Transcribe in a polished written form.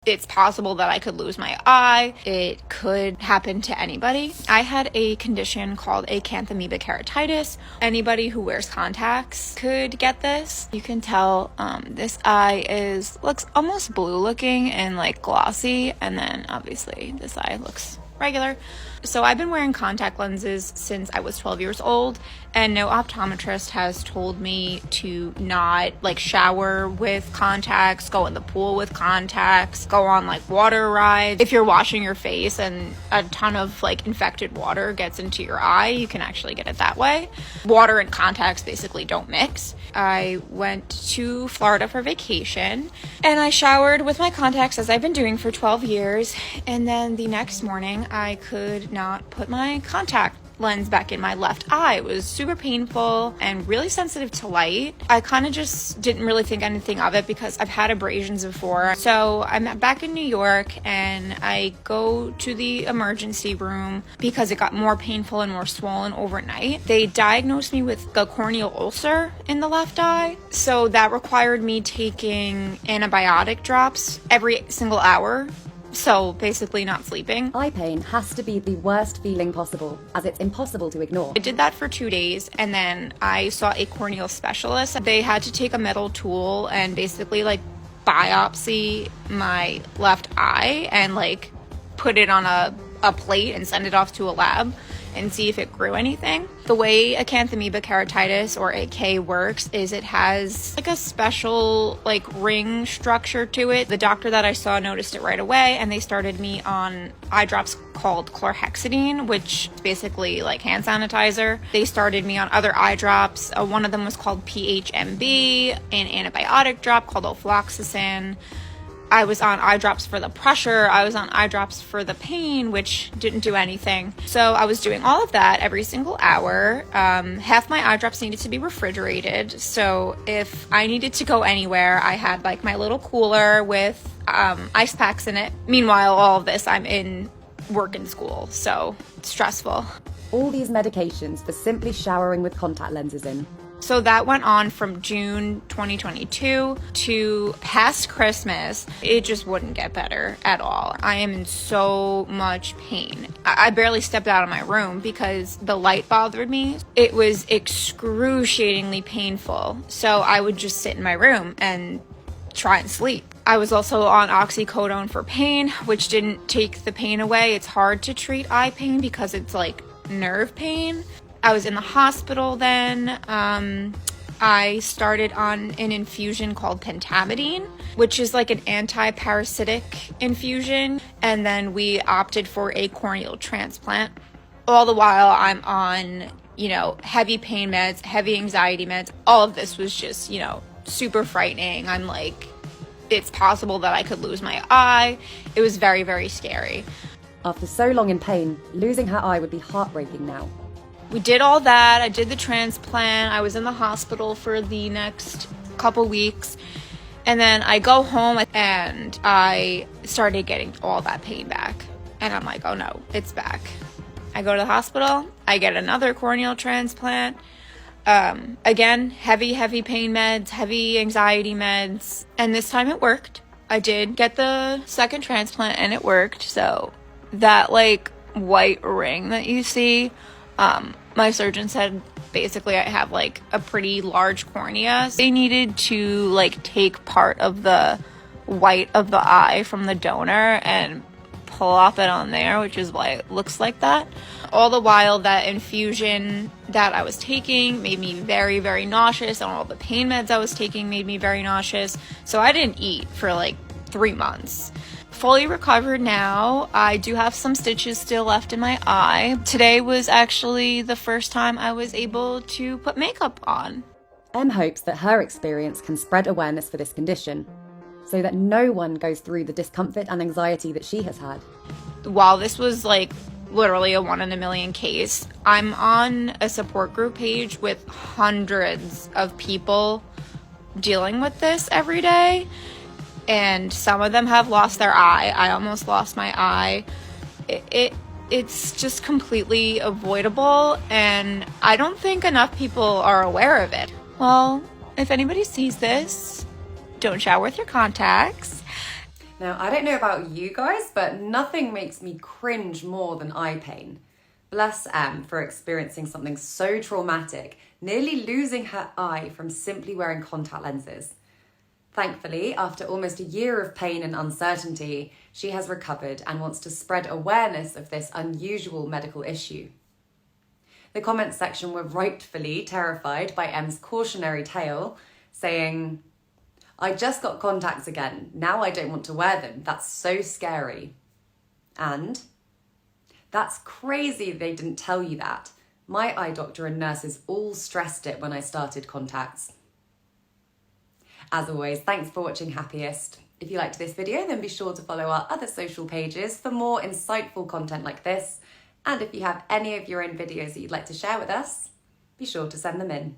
It's possible that I could lose my eye. It could happen to anybody. I had a condition called acanthamoebic keratitis. Anybody who wears contacts could get this. You can tell this eye looks almost blue looking and like glossy, and then obviously this eye looks regular. So I've been wearing contact lenses since I was 12 years old, and no optometrist has told me to not like shower with contacts, go in the pool with contacts, go on like water rides. If you're washing your face and a ton of like infected water gets into your eye, you can actually get it that way. Water and contacts basically don't mix. I went to Florida for vacation and I showered with my contacts as I've been doing for 12 years. And then the next morning I could not put my contact lens back in my left eye. It was super painful and really sensitive to light. I kind of just didn't really think anything of it because I've had abrasions before. So I'm back in New York and I go to the emergency room because it got more painful and more swollen overnight. They diagnosed me with a corneal ulcer in the left eye. So that required me taking antibiotic drops every single hour. So basically not sleeping. Eye pain has to be the worst feeling possible, as it's impossible to ignore. I did that for 2 days and then I saw a corneal specialist. They had to take a metal tool and basically like biopsy my left eye and like put it on a plate and send it off to a lab and see if it grew anything. The way acanthamoebic keratitis, or AK, works is it has like a special like ring structure to it. The doctor that I saw noticed it right away and they started me on eye drops called chlorhexidine, which is basically like hand sanitizer. They started me on other eye drops. One of them was called PHMB, an antibiotic drop called ofloxacin. I was on eye drops for the pressure. I was on eye drops for the pain, which didn't do anything. So I was doing all of that every single hour. Half my eye drops needed to be refrigerated. So if I needed to go anywhere, I had like my little cooler with ice packs in it. Meanwhile, all of this, I'm in work and school, so it's stressful. All these medications for simply showering with contact lenses in. So that went on from June 2022 to past Christmas. It just wouldn't get better at all. I am in so much pain. I barely stepped out of my room because the light bothered me. It was excruciatingly painful. So I would just sit in my room and try and sleep. I was also on oxycodone for pain, which didn't take the pain away. It's hard to treat eye pain because it's like nerve pain. I was in the hospital then. I started on an infusion called pentamidine, which is like an anti-parasitic infusion. And then we opted for a corneal transplant. All the while I'm on, heavy pain meds, heavy anxiety meds. All of this was just, super frightening. I'm like, it's possible that I could lose my eye. It was very, very scary. After so long in pain, losing her eye would be heartbreaking now. We did all that. I did the transplant. I was in the hospital for the next couple weeks. And then I go home and I started getting all that pain back. And I'm like, oh no, it's back. I go to the hospital. I get another corneal transplant. Again, heavy pain meds, heavy anxiety meds. And this time it worked. I did get the second transplant and it worked. So that like white ring that you see, my surgeon said basically I have like a pretty large cornea. They needed to like take part of the white of the eye from the donor and pull off it on there, which is why it looks like that. All the while that infusion that I was taking made me very, very nauseous, and all the pain meds I was taking made me very nauseous. So I didn't eat for like 3 months. Fully recovered now. I do have some stitches still left in my eye. Today was actually the first time I was able to put makeup on. Em hopes that her experience can spread awareness for this condition, so that no one goes through the discomfort and anxiety that she has had. While this was like literally a 1 in a million case, I'm on a support group page with hundreds of people dealing with this every day. And some of them have lost their eye. I almost lost my eye. It's just completely avoidable, and I don't think enough people are aware of it. Well, if anybody sees this, don't shower with your contacts. Now, I don't know about you guys, but nothing makes me cringe more than eye pain. Bless Em for experiencing something so traumatic, nearly losing her eye from simply wearing contact lenses. Thankfully, after almost a year of pain and uncertainty, she has recovered and wants to spread awareness of this unusual medical issue. The comments section were rightfully terrified by Em's cautionary tale, saying, "I just got contacts again. Now I don't want to wear them. That's so scary." And, "That's crazy they didn't tell you that. My eye doctor and nurses all stressed it when I started contacts." As always, thanks for watching Happiest. If you liked this video, then be sure to follow our other social pages for more insightful content like this. And if you have any of your own videos that you'd like to share with us, be sure to send them in.